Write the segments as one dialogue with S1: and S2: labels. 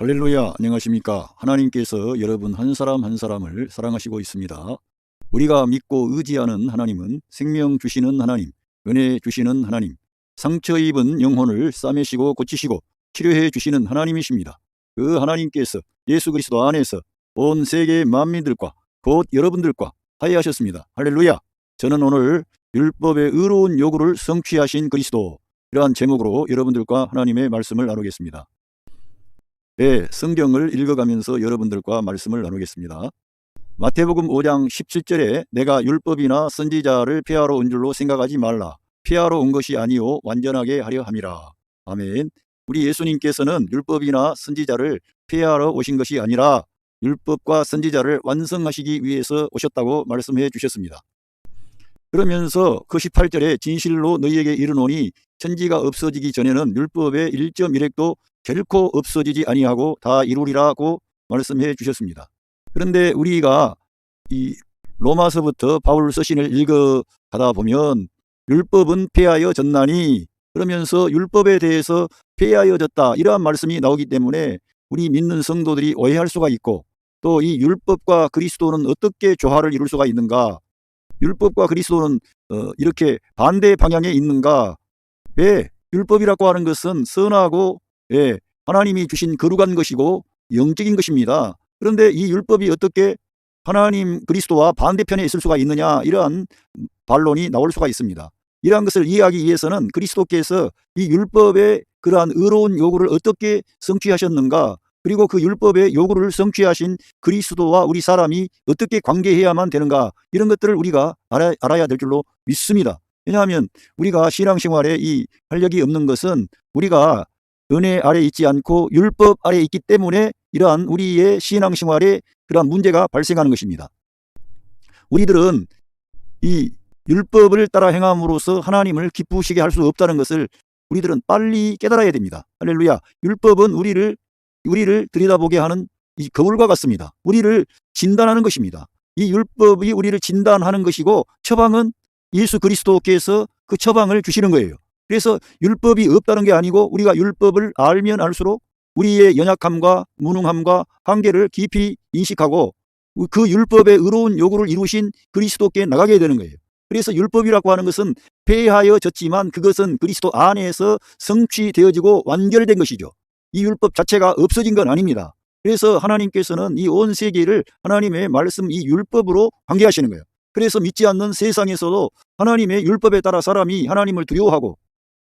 S1: 할렐루야, 안녕하십니까. 하나님께서 여러분 한 사람 한 사람을 사랑하시고 있습니다. 우리가 믿고 의지하는 하나님은 생명 주시는 하나님, 은혜 주시는 하나님, 상처 입은 영혼을 싸매시고 고치시고 치료해 주시는 하나님이십니다. 그 하나님께서 예수 그리스도 안에서 온 세계 만민들과 곧 여러분들과 화해하셨습니다. 할렐루야. 저는 오늘 율법의 의로운 요구를 성취하신 그리스도, 이러한 제목으로 여러분들과 하나님의 말씀을 나누겠습니다. 네, 성경을 읽어가면서 여러분들과 말씀을 나누겠습니다. 마태복음 5장 17절에 내가 율법이나 선지자를 폐하러 온 줄로 생각하지 말라. 폐하러 온 것이 아니요 완전하게 하려 함이라. 아멘. 우리 예수님께서는 율법이나 선지자를 폐하러 오신 것이 아니라 율법과 선지자를 완성하시기 위해서 오셨다고 말씀해 주셨습니다. 그러면서 그 18절에 진실로 너희에게 이르노니 천지가 없어지기 전에는 율법의 1.1획도 결코 없어지지 아니하고 다 이루리라고 말씀해 주셨습니다. 그런데 우리가 이 로마서부터 바울 서신을 읽어가다 보면 율법은 폐하여졌나니, 그러면서 율법에 대해서 폐하여졌다 이러한 말씀이 나오기 때문에 우리 믿는 성도들이 오해할 수가 있고, 또 이 율법과 그리스도는 어떻게 조화를 이룰 수가 있는가, 율법과 그리스도는 이렇게 반대 방향에 있는가. 왜? 율법이라고 하는 것은 선하고 하나님이 주신 거룩한 것이고 영적인 것입니다. 그런데 이 율법이 어떻게 하나님 그리스도와 반대편에 있을 수가 있느냐, 이러한 반론이 나올 수가 있습니다. 이러한 것을 이해하기 위해서는 그리스도께서 이 율법의 그러한 의로운 요구를 어떻게 성취하셨는가, 그리고 그 율법의 요구를 성취하신 그리스도와 우리 사람이 어떻게 관계해야만 되는가, 이런 것들을 우리가 알아야 될 줄로 믿습니다. 왜냐하면 우리가 신앙생활에 이 활력이 없는 것은 우리가 은혜 아래 있지 않고 율법 아래 있기 때문에 이러한 우리의 신앙생활에 그러한 문제가 발생하는 것입니다. 우리들은 이 율법을 따라 행함으로써 하나님을 기쁘시게 할 수 없다는 것을 우리들은 빨리 깨달아야 됩니다. 할렐루야. 율법은 우리를 들여다보게 하는 이 거울과 같습니다. 우리를 진단하는 것입니다. 이 율법이 우리를 진단하는 것이고, 처방은 예수 그리스도께서 그 처방을 주시는 거예요. 그래서 율법이 없다는 게 아니고 우리가 율법을 알면 알수록 우리의 연약함과 무능함과 한계를 깊이 인식하고 그 율법의 의로운 요구를 이루신 그리스도께 나가게 되는 거예요. 그래서 율법이라고 하는 것은 폐하여졌지만 그것은 그리스도 안에서 성취되어지고 완결된 것이죠. 이 율법 자체가 없어진 건 아닙니다. 그래서 하나님께서는 이 온 세계를 하나님의 말씀, 이 율법으로 관계하시는 거예요. 그래서 믿지 않는 세상에서도 하나님의 율법에 따라 사람이 하나님을 두려워하고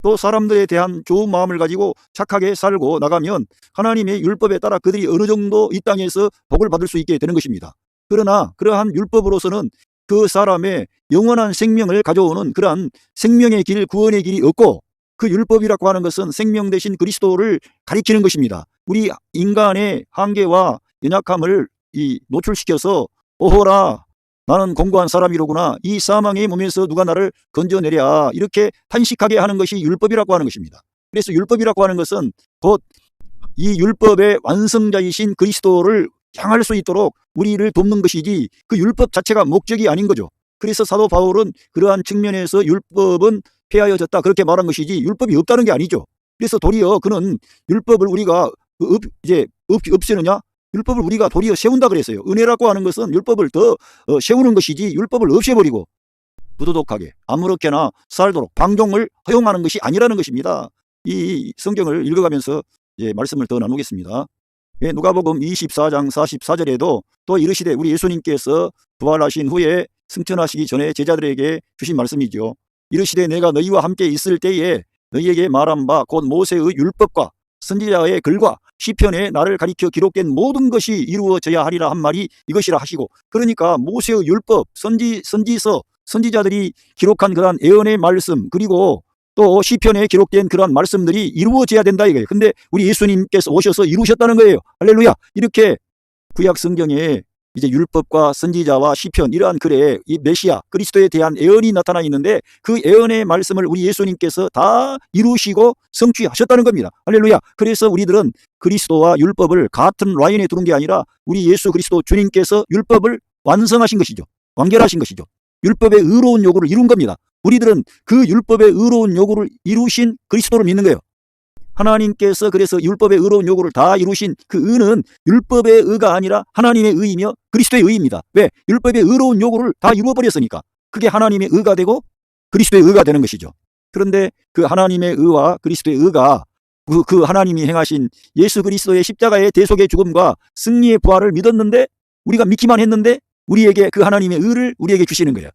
S1: 또 사람들에 대한 좋은 마음을 가지고 착하게 살고 나가면 하나님의 율법에 따라 그들이 어느 정도 이 땅에서 복을 받을 수 있게 되는 것입니다. 그러나 그러한 율법으로서는 그 사람의 영원한 생명을 가져오는 그러한 생명의 길, 구원의 길이 없고, 그 율법이라고 하는 것은 생명 대신 그리스도를 가리키는 것입니다. 우리 인간의 한계와 연약함을 노출시켜서 오호라, 나는 공고한 사람이로구나, 이 사망의 몸에서 누가 나를 건져내랴, 이렇게 탄식하게 하는 것이 율법이라고 하는 것입니다. 그래서 율법이라고 하는 것은 곧 이 율법의 완성자이신 그리스도를 향할 수 있도록 우리를 돕는 것이지 그 율법 자체가 목적이 아닌 거죠. 그래서 사도 바울은 그러한 측면에서 율법은 폐하여졌다 그렇게 말한 것이지 율법이 없다는 게 아니죠. 그래서 도리어 그는 율법을 우리가 없애느냐, 율법을 우리가 도리어 세운다 그랬어요. 은혜라고 하는 것은 율법을 더 세우는 것이지 율법을 없애버리고 부도덕하게 아무렇게나 살도록 방종을 허용하는 것이 아니라는 것입니다. 이 성경을 읽어가면서 말씀을 더 나누겠습니다. 누가복음 24장 44절에도 또 이르시되, 우리 예수님께서 부활하신 후에 승천하시기 전에 제자들에게 주신 말씀이죠. 이르시되 내가 너희와 함께 있을 때에 너희에게 말한 바 곧 모세의 율법과 선지자의 글과 시편에 나를 가리켜 기록된 모든 것이 이루어져야 하리라 한 말이 이것이라 하시고, 그러니까 모세의 율법, 선지서, 선지자들이 기록한 그러한 예언의 말씀, 그리고 또 시편에 기록된 그러한 말씀들이 이루어져야 된다 이거예요. 근데 우리 예수님께서 오셔서 이루셨다는 거예요. 할렐루야. 이렇게 구약 성경에 이제 율법과 선지자와 시편, 이러한 글에 이 메시아 그리스도에 대한 예언이 나타나 있는데 그 예언의 말씀을 우리 예수님께서 다 이루시고 성취하셨다는 겁니다. 할렐루야. 그래서 우리들은 그리스도와 율법을 같은 라인에 두는 게 아니라 우리 예수 그리스도 주님께서 율법을 완성하신 것이죠. 완결하신 것이죠. 율법의 의로운 요구를 이룬 겁니다. 우리들은 그 율법의 의로운 요구를 이루신 그리스도를 믿는 거예요. 하나님께서 그래서 율법의 의로운 요구를 다 이루신 그 의는 율법의 의가 아니라 하나님의 의이며 그리스도의 의입니다. 왜? 율법의 의로운 요구를 다 이루어버렸으니까. 그게 하나님의 의가 되고 그리스도의 의가 되는 것이죠. 그런데 그 하나님의 의와 그리스도의 의가 그 하나님이 행하신 예수 그리스도의 십자가의 대속의 죽음과 승리의 부활을 믿었는데, 우리가 믿기만 했는데 우리에게 그 하나님의 의를 우리에게 주시는 거예요.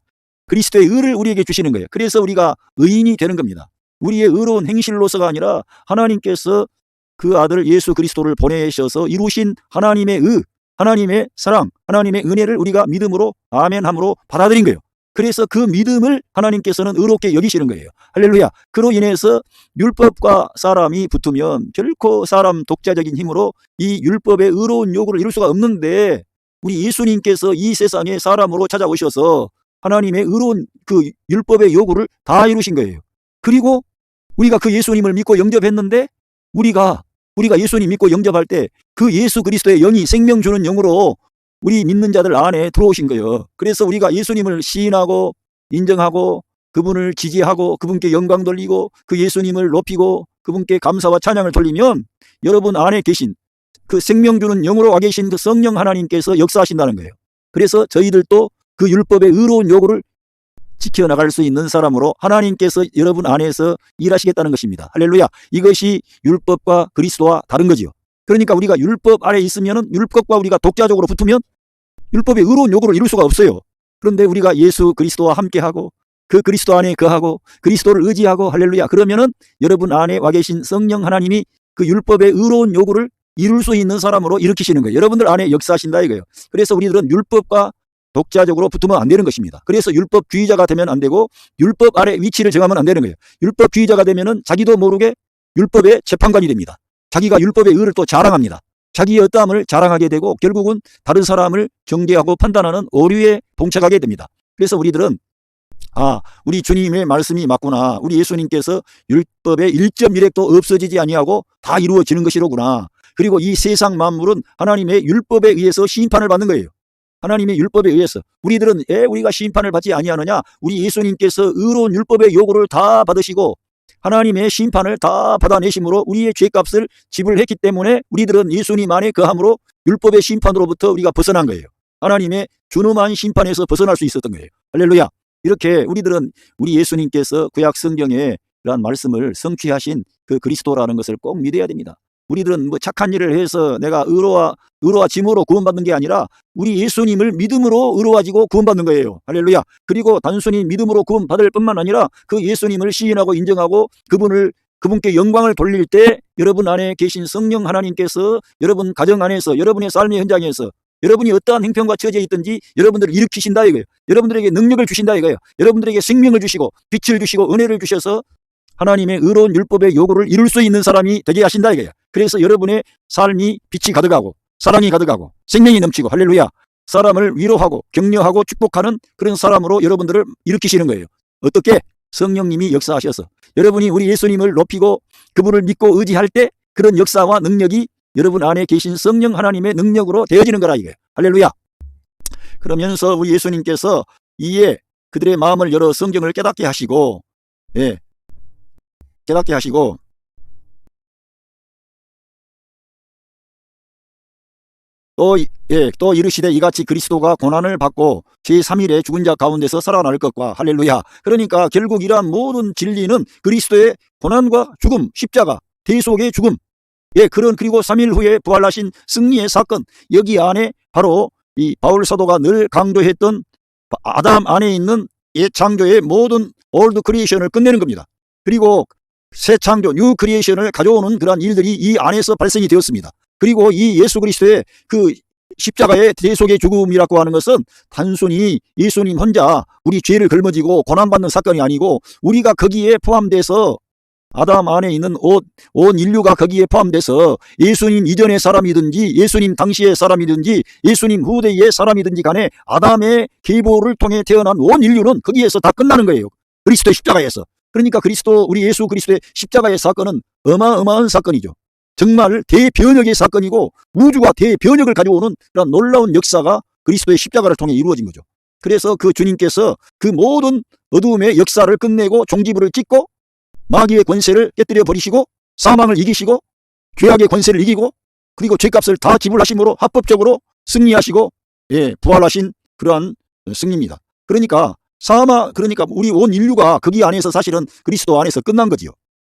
S1: 그리스도의 의를 우리에게 주시는 거예요. 그래서 우리가 의인이 되는 겁니다. 우리의 의로운 행실로서가 아니라 하나님께서 그 아들 예수 그리스도를 보내셔서 이루신 하나님의 의, 하나님의 사랑, 하나님의 은혜를 우리가 믿음으로 아멘함으로 받아들인 거예요. 그래서 그 믿음을 하나님께서는 의롭게 여기시는 거예요. 할렐루야. 그로 인해서 율법과 사람이 붙으면 결코 사람 독자적인 힘으로 이 율법의 의로운 요구를 이룰 수가 없는데, 우리 예수님께서 이 세상에 사람으로 찾아오셔서 하나님의 의로운 그 율법의 요구를 다 이루신 거예요. 그리고 우리가 그 예수님을 믿고 영접했는데, 우리가 예수님 믿고 영접할 때 그 예수 그리스도의 영이 생명 주는 영으로 우리 믿는 자들 안에 들어오신 거예요. 그래서 우리가 예수님을 시인하고 인정하고 그분을 지지하고 그분께 영광 돌리고 그 예수님을 높이고 그분께 감사와 찬양을 돌리면 여러분 안에 계신 그 생명 주는 영으로 와 계신 그 성령 하나님께서 역사하신다는 거예요. 그래서 저희들도 그 율법의 의로운 요구를 지켜나갈 수 있는 사람으로 하나님께서 여러분 안에서 일하시겠다는 것입니다. 할렐루야. 이것이 율법과 그리스도와 다른 거지요. 그러니까 우리가 율법 아래 있으면 율법과 우리가 독자적으로 붙으면 율법의 의로운 요구를 이룰 수가 없어요. 그런데 우리가 예수 그리스도와 함께하고 그 그리스도 안에 거하고 그리스도를 의지하고 할렐루야. 그러면은 여러분 안에 와 계신 성령 하나님이 그 율법의 의로운 요구를 이룰 수 있는 사람으로 일으키시는 거예요. 여러분들 안에 역사하신다 이거예요. 그래서 우리들은 율법과 독자적으로 붙으면 안 되는 것입니다. 그래서 율법주의자가 되면 안 되고 율법 아래 위치를 정하면 안 되는 거예요. 율법주의자가 되면은 자기도 모르게 율법의 재판관이 됩니다. 자기가 율법의 의를 또 자랑합니다. 자기의 어떠함을 자랑하게 되고 결국은 다른 사람을 정죄하고 판단하는 오류에 봉착하게 됩니다. 그래서 우리들은 우리 주님의 말씀이 맞구나. 우리 예수님께서 율법의 1.1획도 없어지지 아니하고 다 이루어지는 것이로구나. 그리고 이 세상 만물은 하나님의 율법에 의해서 심판을 받는 거예요. 하나님의 율법에 의해서. 우리들은 우리가 심판을 받지 아니하느냐? 우리 예수님께서 의로운 율법의 요구를 다 받으시고 하나님의 심판을 다 받아내심으로 우리의 죄값을 지불했기 때문에 우리들은 예수님 안에 거함으로 율법의 심판으로부터 우리가 벗어난 거예요. 하나님의 준엄한 심판에서 벗어날 수 있었던 거예요. 할렐루야. 이렇게 우리들은 우리 예수님께서 구약 성경에 그러한 말씀을 성취하신 그 그리스도라는 것을 꼭 믿어야 됩니다. 우리들은 뭐 착한 일을 해서 내가 의로워짐으로 구원받는 게 아니라 우리 예수님을 믿음으로 의로워지고 구원받는 거예요. 할렐루야. 그리고 단순히 믿음으로 구원받을 뿐만 아니라 그 예수님을 시인하고 인정하고 그분께 영광을 돌릴 때 여러분 안에 계신 성령 하나님께서 여러분 가정 안에서 여러분의 삶의 현장에서 여러분이 어떠한 형편과 처지에 있든지 여러분들을 일으키신다 이거예요. 여러분들에게 능력을 주신다 이거예요. 여러분들에게 생명을 주시고 빛을 주시고 은혜를 주셔서 하나님의 의로운 율법의 요구를 이룰 수 있는 사람이 되게 하신다 이거예요. 그래서 여러분의 삶이 빛이 가득하고 사랑이 가득하고 생명이 넘치고 할렐루야. 사람을 위로하고 격려하고 축복하는 그런 사람으로 여러분들을 일으키시는 거예요. 어떻게? 성령님이 역사하셔서 여러분이 우리 예수님을 높이고 그분을 믿고 의지할 때 그런 역사와 능력이 여러분 안에 계신 성령 하나님의 능력으로 되어지는 거라 이거예요. 할렐루야. 그러면서 우리 예수님께서 이에 그들의 마음을 열어 성경을 깨닫게 하시고 깨닫게 하시고 또 이르시되 이같이 그리스도가 고난을 받고 제3일에 죽은 자 가운데서 살아날 것과 할렐루야. 그러니까 결국 이러한 모든 진리는 그리스도의 고난과 죽음, 십자가, 대속의 죽음, 그리고 3일 후에 부활하신 승리의 사건, 여기 안에 바로 이 바울 사도가 늘 강조했던 아담 안에 있는 옛 창조의 모든 올드 크리에이션을 끝내는 겁니다. 그리고 새 창조, 뉴 크리에이션을 가져오는 그러한 일들이 이 안에서 발생이 되었습니다. 그리고 이 예수 그리스도의 그 십자가의 대속의 죽음이라고 하는 것은 단순히 예수님 혼자 우리 죄를 걸머지고 고난받는 사건이 아니고 우리가 거기에 포함돼서 아담 안에 있는 온 인류가 거기에 포함돼서 예수님 이전의 사람이든지 예수님 당시의 사람이든지 예수님 후대의 사람이든지 간에 아담의 계보를 통해 태어난 온 인류는 거기에서 다 끝나는 거예요. 그리스도의 십자가에서. 그러니까 우리 예수 그리스도의 십자가의 사건은 어마어마한 사건이죠. 정말 대변혁의 사건이고 우주가 대변혁을 가져오는 그런 놀라운 역사가 그리스도의 십자가를 통해 이루어진 거죠. 그래서 그 주님께서 그 모든 어두움의 역사를 끝내고 종지부를 찍고 마귀의 권세를 깨뜨려 버리시고 사망을 이기시고 죄악의 권세를 이기고 그리고 죄값을 다 지불하심으로 합법적으로 승리하시고 부활하신 그러한 승리입니다. 그러니까 그러니까 우리 온 인류가 거기 안에서 사실은 그리스도 안에서 끝난 거지요.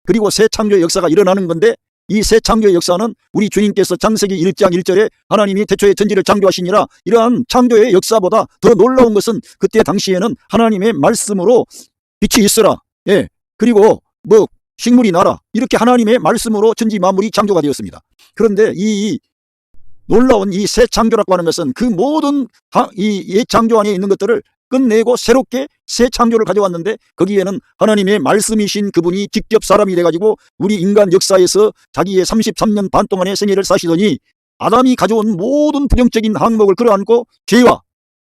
S1: 그리고 새 창조의 역사가 일어나는 건데 이 새 창조의 역사는 우리 주님께서 창세기 1장 1절에 하나님이 태초에 천지를 창조하시니라 이러한 창조의 역사보다 더 놀라운 것은 그때 당시에는 하나님의 말씀으로 빛이 있으라 그리고 뭐 식물이 나라 이렇게 하나님의 말씀으로 천지 만물이 창조가 되었습니다. 그런데 이 놀라운 이 새 창조라고 하는 것은 그 모든 이 옛 창조 안에 있는 것들을 끝내고 새롭게 새 창조를 가져왔는데 거기에는 하나님의 말씀이신 그분이 직접 사람이 돼가지고 우리 인간 역사에서 자기의 33년 반 동안의 생애를 사시더니 아담이 가져온 모든 부정적인 항목을 끌어안고 죄와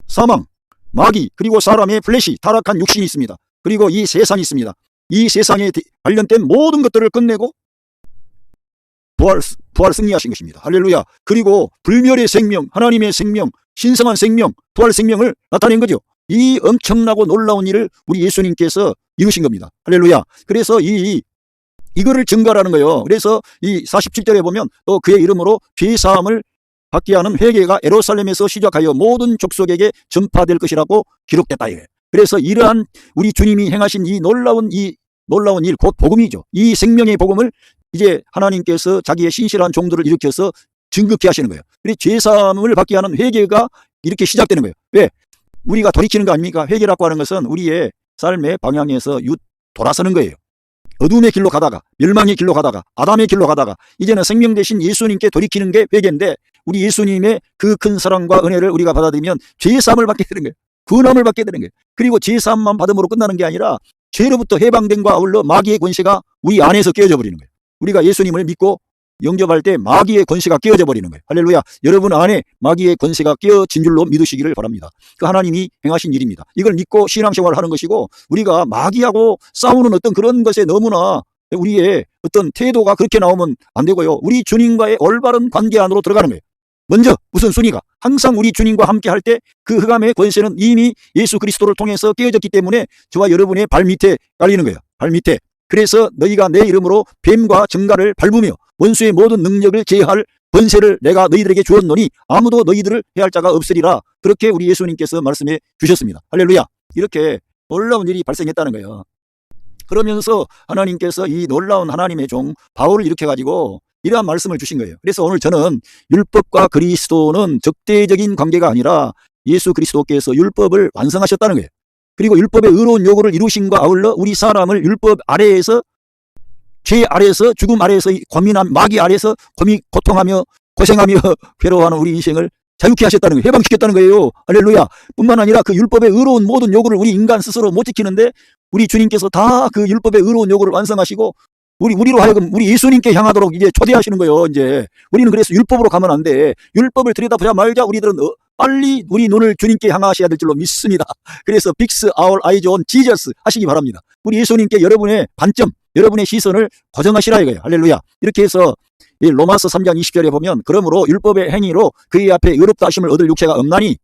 S1: 사망, 마귀 그리고 사람의 플래시 타락한 육신이 있습니다. 그리고 이 세상이 있습니다. 이 세상에 관련된 모든 것들을 끝내고 부활 승리하신 것입니다. 할렐루야. 그리고 불멸의 생명, 하나님의 생명, 신성한 생명, 부활 생명을 나타낸 거죠. 이 엄청나고 놀라운 일을 우리 예수님께서 이루신 겁니다. 할렐루야. 그래서 이거를 증거하라는 거예요. 그래서 이 47절에 보면 또 그의 이름으로 죄사함을 받게 하는 회개가 예루살렘에서 시작하여 모든 족속에게 전파될 것이라고 기록됐다 이거예요. 그래서 이러한 우리 주님이 행하신 이 놀라운 일, 곧 복음이죠. 이 생명의 복음을 이제 하나님께서 자기의 신실한 종들을 일으켜서 증거케 하시는 거예요. 그래서 죄사함을 받게 하는 회개가 이렇게 시작되는 거예요. 왜? 우리가 돌이키는 거 아닙니까? 회개라고 하는 것은 우리의 삶의 방향에서 돌아서는 거예요. 어둠의 길로 가다가 멸망의 길로 가다가 아담의 길로 가다가 이제는 생명 되신 예수님께 돌이키는 게 회개인데 우리 예수님의 그 큰 사랑과 은혜를 우리가 받아들이면 죄사함을 받게 되는 거예요. 구원함을 받게 되는 거예요. 그리고 죄사함만 받음으로 끝나는 게 아니라 죄로부터 해방됨과 아울러 마귀의 권세가 우리 안에서 깨어져 버리는 거예요. 우리가 예수님을 믿고 영접할 때 마귀의 권세가 깨어져 버리는 거예요. 할렐루야. 여러분 안에 마귀의 권세가 깨어진 줄로 믿으시기를 바랍니다. 그 하나님이 행하신 일입니다. 이걸 믿고 신앙생활을 하는 것이고 우리가 마귀하고 싸우는 어떤 그런 것에 너무나 우리의 어떤 태도가 그렇게 나오면 안 되고요. 우리 주님과의 올바른 관계 안으로 들어가는 거예요. 먼저 우선순위가 항상 우리 주님과 함께 할 때 그 흑암의 권세는 이미 예수 그리스도를 통해서 깨어졌기 때문에 저와 여러분의 발 밑에 깔리는 거예요. 발 밑에. 그래서 너희가 내 이름으로 뱀과 정갈을 밟으며 원수의 모든 능력을 제할 권세를 내가 너희들에게 주었노니 아무도 너희들을 해할 자가 없으리라. 그렇게 우리 예수님께서 말씀해 주셨습니다. 할렐루야. 이렇게 놀라운 일이 발생했다는 거예요. 그러면서 하나님께서 이 놀라운 하나님의 종 바울을 일으켜가지고 이러한 말씀을 주신 거예요. 그래서 오늘 저는 율법과 그리스도는 적대적인 관계가 아니라 예수 그리스도께서 율법을 완성하셨다는 거예요. 그리고 율법의 의로운 요구를 이루신과 아울러 우리 사람을 율법 아래에서 죄 아래에서 죽음 아래에서 고민한 마귀 아래에서 고통하며 고생하며 괴로워하는 우리 인생을 자유케 하셨다는 거예요. 해방시켰다는 거예요. 할렐루야. 뿐만 아니라 그 율법의 의로운 모든 요구를 우리 인간 스스로 못 지키는데 우리 주님께서 다 그 율법의 의로운 요구를 완성하시고 우리로 하여금 우리 예수님께 향하도록 이제 초대하시는 거예요. 이제 우리는 그래서 율법으로 가면 안 돼. 율법을 들여다보자 말자 우리들은 빨리 우리 눈을 주님께 향하셔야 될 줄로 믿습니다. 그래서 Fix our eyes on Jesus 하시기 바랍니다. 우리 예수님께 여러분의 관점, 여러분의 시선을 고정하시라 이거예요. 할렐루야. 이렇게 해서 이 로마서 3장 20절에 보면 그러므로 율법의 행위로 그의 앞에 의롭다 하심을 얻을 육체가 없나니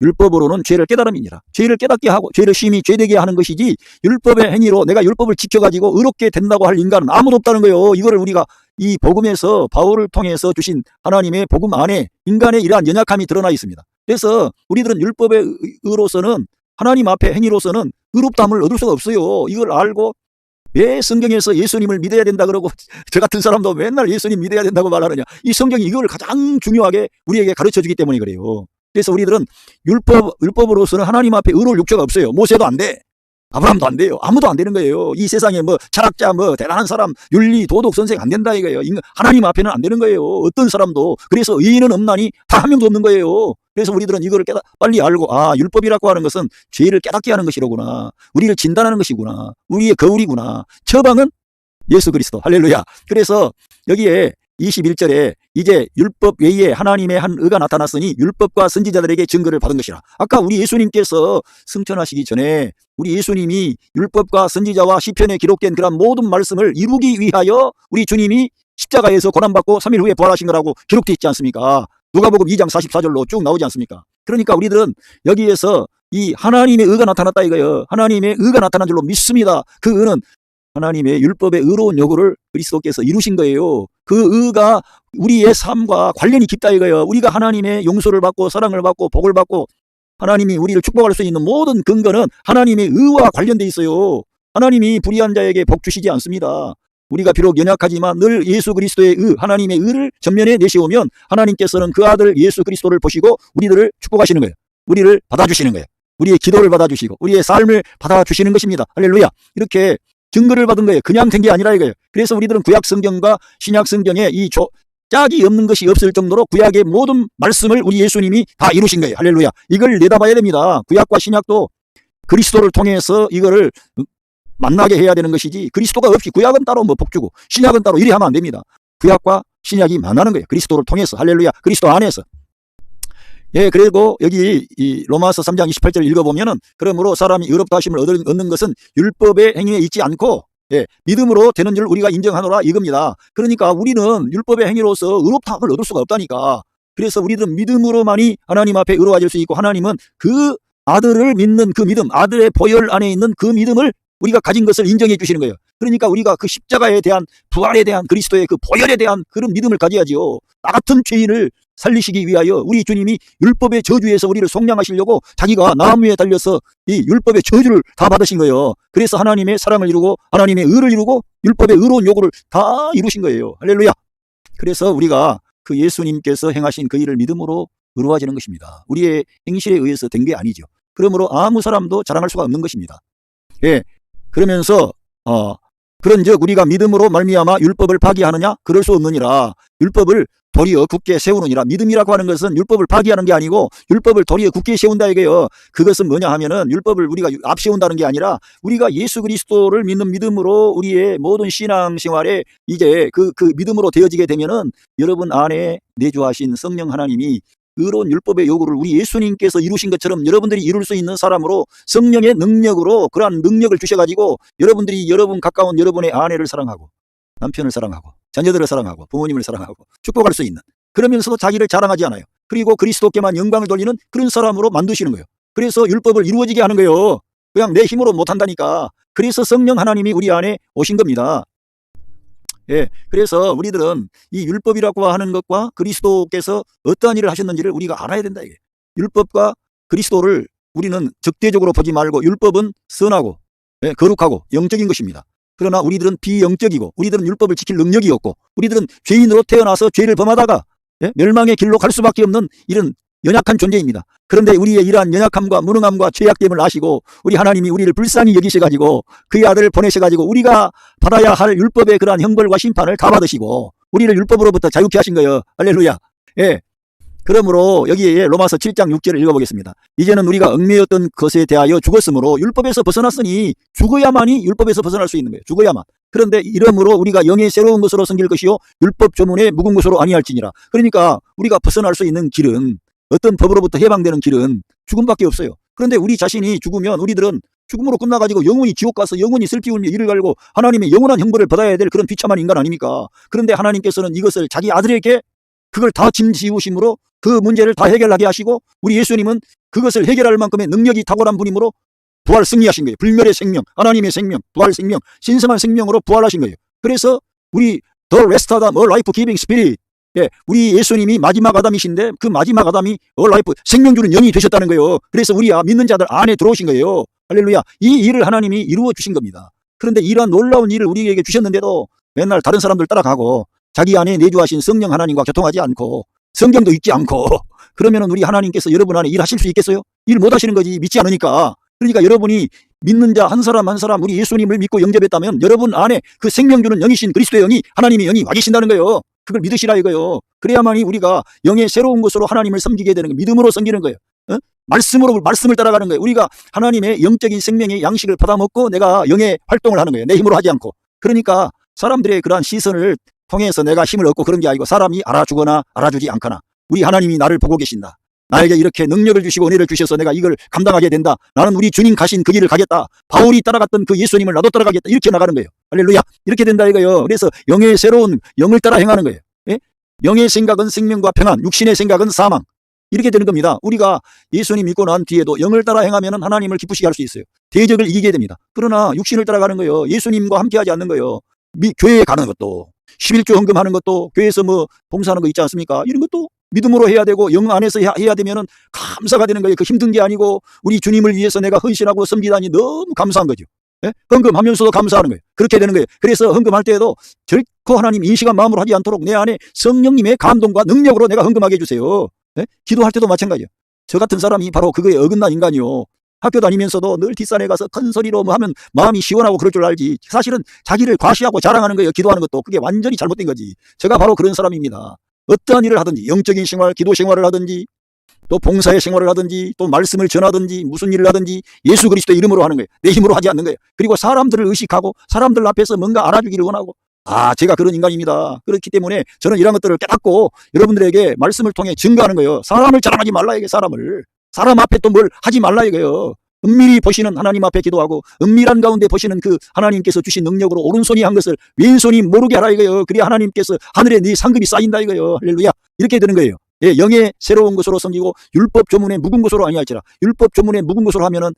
S1: 율법으로는 죄를 깨달음이니라. 죄를 깨닫게 하고 죄를 심히 죄되게 하는 것이지 율법의 행위로 내가 율법을 지켜가지고 의롭게 된다고 할 인간은 아무도 없다는 거예요. 이거를 우리가 이 복음에서 바울을 통해서 주신 하나님의 복음 안에 인간의 이러한 연약함이 드러나 있습니다. 그래서 우리들은 율법의 의로서는 하나님 앞에 행위로서는 의롭다함을 얻을 수가 없어요. 이걸 알고 왜 성경에서 예수님을 믿어야 된다 그러고 저 같은 사람도 맨날 예수님 믿어야 된다고 말하느냐. 이 성경이 이걸 가장 중요하게 우리에게 가르쳐주기 때문에 그래요. 그래서 우리들은 율법으로서는 하나님 앞에 의로울 육체가 없어요. 모세도 안 돼. 아브라함도 안 돼요. 아무도 안 되는 거예요. 이 세상에 뭐 철학자 대단한 사람 윤리 도덕 선생 안 된다 이거예요. 하나님 앞에는 안 되는 거예요. 어떤 사람도. 그래서 의인은 없나니 다 한 명도 없는 거예요. 그래서 우리들은 이거를 빨리 알고 율법이라고 하는 것은 죄를 깨닫게 하는 것이로구나. 우리를 진단하는 것이구나. 우리의 거울이구나. 처방은 예수 그리스도. 할렐루야. 그래서 여기에 21절에 이제 율법 외에 하나님의 한 의가 나타났으니 율법과 선지자들에게 증거를 받은 것이라. 아까 우리 예수님께서 승천하시기 전에 우리 예수님이 율법과 선지자와 시편에 기록된 그런 모든 말씀을 이루기 위하여 우리 주님이 십자가에서 고난받고 3일 후에 부활하신 거라고 기록되어 있지 않습니까? 누가복음 2장 44절로 쭉 나오지 않습니까? 그러니까 우리들은 여기에서 이 하나님의 의가 나타났다 이거예요. 하나님의 의가 나타난 줄로 믿습니다. 그 의는 하나님의 율법의 의로운 요구를 그리스도께서 이루신 거예요. 그 의가 우리의 삶과 관련이 깊다 이거예요. 우리가 하나님의 용서를 받고 사랑을 받고 복을 받고 하나님이 우리를 축복할 수 있는 모든 근거는 하나님의 의와 관련돼 있어요. 하나님이 불의한 자에게 복 주시지 않습니다. 우리가 비록 연약하지만 늘 예수 그리스도의 의, 하나님의 의를 전면에 내세우면 하나님께서는 그 아들 예수 그리스도를 보시고 우리들을 축복하시는 거예요. 우리를 받아주시는 거예요. 우리의 기도를 받아주시고 우리의 삶을 받아주시는 것입니다. 할렐루야. 이렇게 증거를 받은 거예요. 그냥 된 게 아니라 이거예요. 그래서 우리들은 구약 성경과 신약 성경에 이 짝이 없는 것이 없을 정도로 구약의 모든 말씀을 우리 예수님이 다 이루신 거예요. 할렐루야. 이걸 내다봐야 됩니다. 구약과 신약도 그리스도를 통해서 이거를 만나게 해야 되는 것이지 그리스도가 없이 구약은 따로 뭐 복주고 신약은 따로 이래 하면 안 됩니다. 구약과 신약이 만나는 거예요. 그리스도를 통해서. 할렐루야. 그리스도 안에서. 예, 그리고 여기 이 로마서 3장 28절 읽어보면은 그러므로 사람이 의롭다 하심을 얻는 것은 율법의 행위에 있지 않고 예, 믿음으로 되는 줄 우리가 인정하노라 이겁니다. 그러니까 우리는 율법의 행위로서 의롭다함을 얻을 수가 없다니까. 그래서 우리들은 믿음으로만이 하나님 앞에 의로워질 수 있고 하나님은 그 아들을 믿는 그 믿음, 아들의 보혈 안에 있는 그 믿음을 우리가 가진 것을 인정해 주시는 거예요. 그러니까 우리가 그 십자가에 대한 부활에 대한 그리스도의 그 보혈에 대한 그런 믿음을 가져야지요. 나 같은 죄인을 살리시기 위하여 우리 주님이 율법의 저주에서 우리를 속량하시려고 자기가 나무에 달려서 이 율법의 저주를 다 받으신 거예요. 그래서 하나님의 사랑을 이루고 하나님의 의를 이루고 율법의 의로운 요구를 다 이루신 거예요. 할렐루야. 그래서 우리가 그 예수님께서 행하신 그 일을 믿음으로 의로워지는 것입니다. 우리의 행실에 의해서 된 게 아니죠. 그러므로 아무 사람도 자랑할 수가 없는 것입니다. 예. 그러면서 그런즉 우리가 믿음으로 말미암아 율법을 파기하느냐? 그럴 수 없느니라. 율법을 도리어 굳게 세우느니라. 믿음이라고 하는 것은 율법을 파기하는 게 아니고 율법을 도리어 굳게 세운다 이게요. 그것은 뭐냐 하면은 율법을 우리가 앞세운다는 게 아니라 우리가 예수 그리스도를 믿는 믿음으로 우리의 모든 신앙생활에 이제 그 믿음으로 되어지게 되면은 여러분 안에 내주하신 성령 하나님이 의로운 율법의 요구를 우리 예수님께서 이루신 것처럼 여러분들이 이룰 수 있는 사람으로 성령의 능력으로 그러한 능력을 주셔가지고 여러분들이 여러분 가까운 여러분의 아내를 사랑하고 남편을 사랑하고 자녀들을 사랑하고 부모님을 사랑하고 축복할 수 있는 그러면서도 자기를 자랑하지 않아요. 그리고 그리스도께만 영광을 돌리는 그런 사람으로 만드시는 거예요. 그래서 율법을 이루어지게 하는 거예요. 그냥 내 힘으로 못한다니까. 그래서 성령 하나님이 우리 안에 오신 겁니다. 예, 그래서 우리들은 이 율법이라고 하는 것과 그리스도께서 어떠한 일을 하셨는지를 우리가 알아야 된다 이게. 율법과 그리스도를 우리는 적대적으로 보지 말고 율법은 선하고 예, 거룩하고 영적인 것입니다. 그러나 우리들은 비영적이고 우리들은 율법을 지킬 능력이 없고 우리들은 죄인으로 태어나서 죄를 범하다가 예, 멸망의 길로 갈 수밖에 없는 이런 연약한 존재입니다. 그런데 우리의 이러한 연약함과 무능함과 죄악됨을 아시고 우리 하나님이 우리를 불쌍히 여기셔가지고 그의 아들을 보내셔가지고 우리가 받아야 할 율법의 그러한 형벌과 심판을 다 받으시고 우리를 율법으로부터 자유케 하신 거예요. 할렐루야. 예. 그러므로 여기에 로마서 7장 6절을 읽어보겠습니다. 이제는 우리가 얽매였던 것에 대하여 죽었으므로 율법에서 벗어났으니 죽어야만이 율법에서 벗어날 수 있는 거예요. 죽어야만. 그런데 이러므로 우리가 영의 새로운 것으로 섬길 것이요 율법 조문에 묵은 것으로 아니할지니라. 그러니까 우리가 벗어날 수 있는 길은 어떤 법으로부터 해방되는 길은 죽음밖에 없어요. 그런데 우리 자신이 죽으면 우리들은 죽음으로 끝나가지고 영원히 지옥 가서 영원히 슬피 울며 이를 갈고 하나님의 영원한 형벌을 받아야 될 그런 비참한 인간 아닙니까? 그런데 하나님께서는 이것을 자기 아들에게 그걸 다 짐지우심으로 그 문제를 다 해결하게 하시고 우리 예수님은 그것을 해결할 만큼의 능력이 탁월한 분이므로 부활 승리하신 거예요. 불멸의 생명, 하나님의 생명, 부활 생명, 신성한 생명으로 부활하신 거예요. 그래서 우리 The Rest of the Life Giving Spirit 예, 우리 예수님이 마지막 아담이신데 그 마지막 아담이 라이프 생명 주는 영이 되셨다는 거예요. 그래서 우리 믿는 자들 안에 들어오신 거예요. 할렐루야. 이 일을 하나님이 이루어 주신 겁니다. 그런데 이러한 놀라운 일을 우리에게 주셨는데도 맨날 다른 사람들 따라가고 자기 안에 내주하신 성령 하나님과 교통하지 않고 성경도 읽지 않고 그러면은 우리 하나님께서 여러분 안에 일하실 수 있겠어요? 일 못 하시는 거지. 믿지 않으니까. 그러니까 여러분이 믿는 자 한 사람 한 사람 우리 예수님을 믿고 영접했다면 여러분 안에 그 생명 주는 영이신 그리스도의 영이 하나님의 영이 와 계신다는 거예요. 그걸 믿으시라 이거요. 그래야만이 우리가 영의 새로운 것으로 하나님을 섬기게 되는 거예요. 믿음으로 섬기는 거예요. 말씀을 따라가는 거예요. 우리가 하나님의 영적인 생명의 양식을 받아먹고 내가 영의 활동을 하는 거예요. 내 힘으로 하지 않고. 그러니까 사람들의 그러한 시선을 통해서 내가 힘을 얻고 그런 게 아니고 사람이 알아주거나 알아주지 않거나 우리 하나님이 나를 보고 계신다. 나에게 이렇게 능력을 주시고 은혜를 주셔서 내가 이걸 감당하게 된다. 나는 우리 주님 가신 그 길을 가겠다. 바울이 따라갔던 그 예수님을 나도 따라가겠다. 이렇게 나가는 거예요. 할렐루야. 이렇게 된다 이거예요. 그래서 영의 새로운 영을 따라 행하는 거예요. 예? 영의 생각은 생명과 평안, 육신의 생각은 사망. 이렇게 되는 겁니다. 우리가 예수님 믿고 난 뒤에도 영을 따라 행하면 하나님을 기쁘시게 할 수 있어요. 대적을 이기게 됩니다. 그러나 육신을 따라가는 거예요. 예수님과 함께하지 않는 거예요. 교회에 가는 것도 11조 헌금하는 것도 교회에서 뭐 봉사하는 거 있지 않습니까? 이런 것도 믿음으로 해야 되고 영 안에서 해야 되면은 감사가 되는 거예요. 그 힘든 게 아니고 우리 주님을 위해서 내가 헌신하고 섬기다니 너무 감사한 거죠. 예? 헌금하면서도 감사하는 거예요. 그렇게 되는 거예요. 그래서 헌금할 때에도 결코 하나님 인식한 마음으로 하지 않도록 내 안에 성령님의 감동과 능력으로 내가 헌금하게 해주세요. 예? 기도할 때도 마찬가지예요. 저 같은 사람이 바로 그거에 어긋난 인간이요. 학교 다니면서도 늘 뒷산에 가서 큰 소리로 뭐 하면 마음이 시원하고 그럴 줄 알지. 사실은 자기를 과시하고 자랑하는 거예요. 기도하는 것도. 그게 완전히 잘못된 거지. 제가 바로 그런 사람입니다. 어떠한 일을 하든지 영적인 생활, 기도 생활을 하든지 또 봉사의 생활을 하든지 또 말씀을 전하든지 무슨 일을 하든지 예수 그리스도의 이름으로 하는 거예요. 내 힘으로 하지 않는 거예요. 그리고 사람들을 의식하고 사람들 앞에서 뭔가 알아주기를 원하고 제가 그런 인간입니다. 그렇기 때문에 저는 이런 것들을 깨닫고 여러분들에게 말씀을 통해 증거하는 거예요. 사람을 자랑하지 말라 이게 사람을. 사람 앞에 또 뭘 하지 말라 이거예요. 은밀히 보시는 하나님 앞에 기도하고 은밀한 가운데 보시는 그 하나님께서 주신 능력으로 오른손이 한 것을 왼손이 모르게 하라 이거예요. 그래야 하나님께서 하늘에 네 상급이 쌓인다 이거예요. 할렐루야. 이렇게 되는 거예요. 예, 영의 새로운 것으로 섬기고 율법 조문에 묵은 것으로 아니할지라. 율법 조문에 묵은 것으로 하면은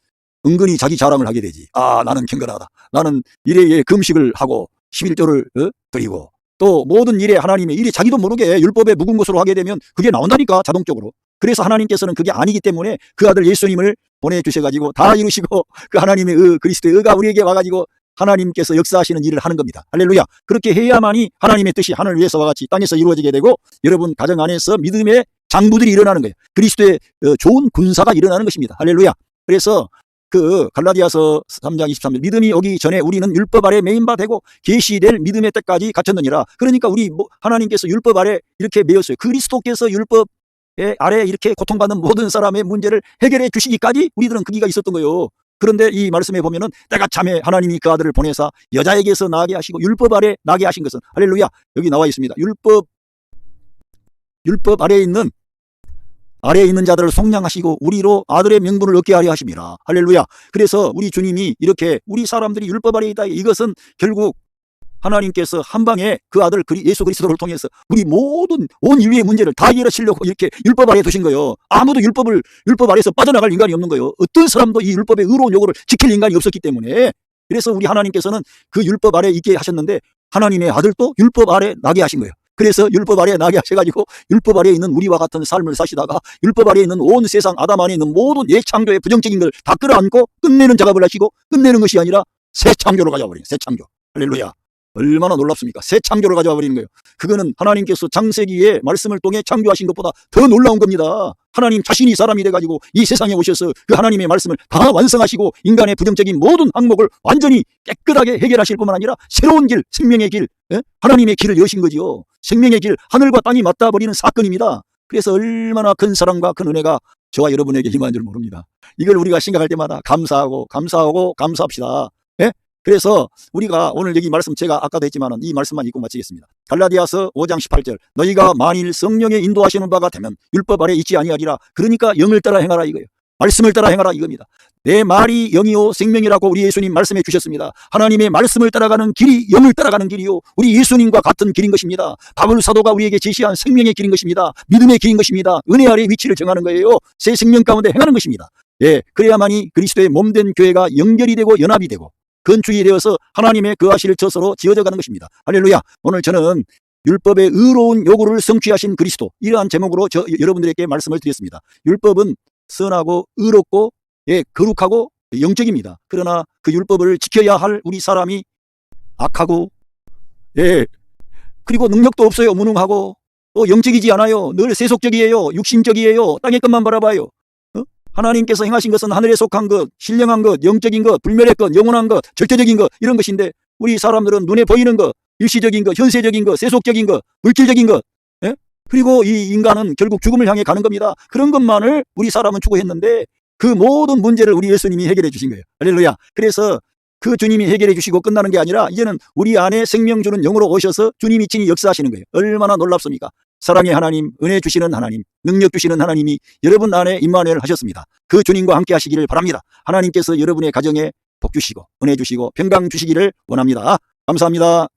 S1: 은근히 자기 자랑을 하게 되지. 나는 경건하다. 나는 일에 금식을 하고 11조를 드리고 또 모든 일에 하나님의 일이 자기도 모르게 율법에 묵은 것으로 하게 되면 그게 나온다니까 자동적으로. 그래서 하나님께서는 그게 아니기 때문에 그 아들 예수님을 보내주셔가지고 다 이루시고 그 하나님의 그리스도의 의가 우리에게 와가지고 하나님께서 역사하시는 일을 하는 겁니다. 할렐루야. 그렇게 해야만이 하나님의 뜻이 하늘 위에서와 같이 땅에서 이루어지게 되고 여러분 가정 안에서 믿음의 장부들이 일어나는 거예요. 그리스도의 좋은 군사가 일어나는 것입니다. 할렐루야. 그래서 그 갈라디아서 3장 23절 믿음이 오기 전에 우리는 율법 아래 매인 바 되고 계시될 믿음의 때까지 갇혔느니라. 그러니까 우리 하나님께서 율법 아래 이렇게 매였어요. 그리스도께서 율법 아래 이렇게 고통받는 모든 사람의 문제를 해결해 주시기까지 우리들은 그 기가 있었던 거예요. 그런데 이 말씀에 보면은 때가 참에 하나님이 그 아들을 보내사 여자에게서 나게 하시고 율법 아래 나게 하신 것은 할렐루야. 여기 나와 있습니다. 율법 아래에 있는 자들을 속량하시고 우리로 아들의 명분을 얻게 하려 하심이라. 할렐루야. 그래서 우리 주님이 이렇게 우리 사람들이 율법 아래에 있다. 이것은 결국 하나님께서 한 방에 그 아들 예수 그리스도를 통해서 우리 모든 온 인류의 문제를 다 해결하시려고 이렇게 율법 아래에 두신 거예요. 아무도 율법 아래에서 빠져나갈 인간이 없는 거예요. 어떤 사람도 이 율법의 의로운 요구를 지킬 인간이 없었기 때문에. 그래서 우리 하나님께서는 그 율법 아래에 있게 하셨는데 하나님의 아들도 율법 아래에 나게 하신 거예요. 그래서 율법 아래에 나게 하셔가지고 율법 아래에 있는 우리와 같은 삶을 사시다가 율법 아래에 있는 온 세상 아담 안에 있는 모든 예창조의 부정적인 걸 다 끌어안고 끝내는 작업을 하시고 끝내는 것이 아니라 새 창조를 가져와 버리는 새 창조. 할렐루야. 얼마나 놀랍습니까? 새 창조를 가져와 버리는 거예요. 그거는 하나님께서 창세기에 말씀을 통해 창조하신 것보다 더 놀라운 겁니다. 하나님 자신이 사람이 돼가지고 이 세상에 오셔서 그 하나님의 말씀을 다 완성하시고 인간의 부정적인 모든 항목을 완전히 깨끗하게 해결하실 뿐만 아니라 새로운 길, 생명의 길, 하나님의 길을 여신 거지요. 생명의 길, 하늘과 땅이 맞닿아버리는 사건입니다. 그래서 얼마나 큰 사랑과 큰 은혜가 저와 여러분에게 임한 줄 모릅니다. 이걸 우리가 생각할 때마다 감사합시다. 그래서 우리가 오늘 여기 말씀 제가 아까도 했지만 이 말씀만 읽고 마치겠습니다. 갈라디아서 5장 18절 너희가 만일 성령의 인도하시는 바가 되면 율법 아래 있지 아니하리라. 그러니까 영을 따라 행하라 이거예요. 말씀을 따라 행하라 이겁니다. 내 말이 영이요 생명이라고 우리 예수님 말씀해 주셨습니다. 하나님의 말씀을 따라가는 길이 영을 따라가는 길이요 우리 예수님과 같은 길인 것입니다. 바울 사도가 우리에게 제시한 생명의 길인 것입니다. 믿음의 길인 것입니다. 은혜 아래 위치를 정하는 거예요. 새 생명 가운데 행하는 것입니다. 그래야만이 그리스도의 몸된 교회가 연결이 되고 연합이 되고 건축이 되어서 하나님의 그 아실 젖으로 지어져 가는 것입니다. 할렐루야. 오늘 저는 율법의 의로운 요구를 성취하신 그리스도 이러한 제목으로 여러분들에게 말씀을 드렸습니다. 율법은 선하고 의롭고 거룩하고 영적입니다. 그러나 그 율법을 지켜야 할 우리 사람이 악하고 그리고 능력도 없어요. 무능하고 또 영적이지 않아요. 늘 세속적이에요. 육신적이에요. 땅의 것만 바라봐요. 하나님께서 행하신 것은 하늘에 속한 것, 신령한 것, 영적인 것, 불멸의 것, 영원한 것, 절대적인 것 이런 것인데 우리 사람들은 눈에 보이는 것, 일시적인 것, 현세적인 것, 세속적인 것, 물질적인 것 그리고 이 인간은 결국 죽음을 향해 가는 겁니다. 그런 것만을 우리 사람은 추구했는데 그 모든 문제를 우리 예수님이 해결해 주신 거예요. 할렐루야. 그래서 그 주님이 해결해 주시고 끝나는 게 아니라 이제는 우리 안에 생명 주는 영으로 오셔서 주님이 친히 역사하시는 거예요. 얼마나 놀랍습니까? 사랑의 하나님, 은혜 주시는 하나님, 능력 주시는 하나님이 여러분 안에 임마누엘 하셨습니다. 그 주님과 함께 하시기를 바랍니다. 하나님께서 여러분의 가정에 복 주시고 은혜 주시고 평강 주시기를 원합니다. 감사합니다.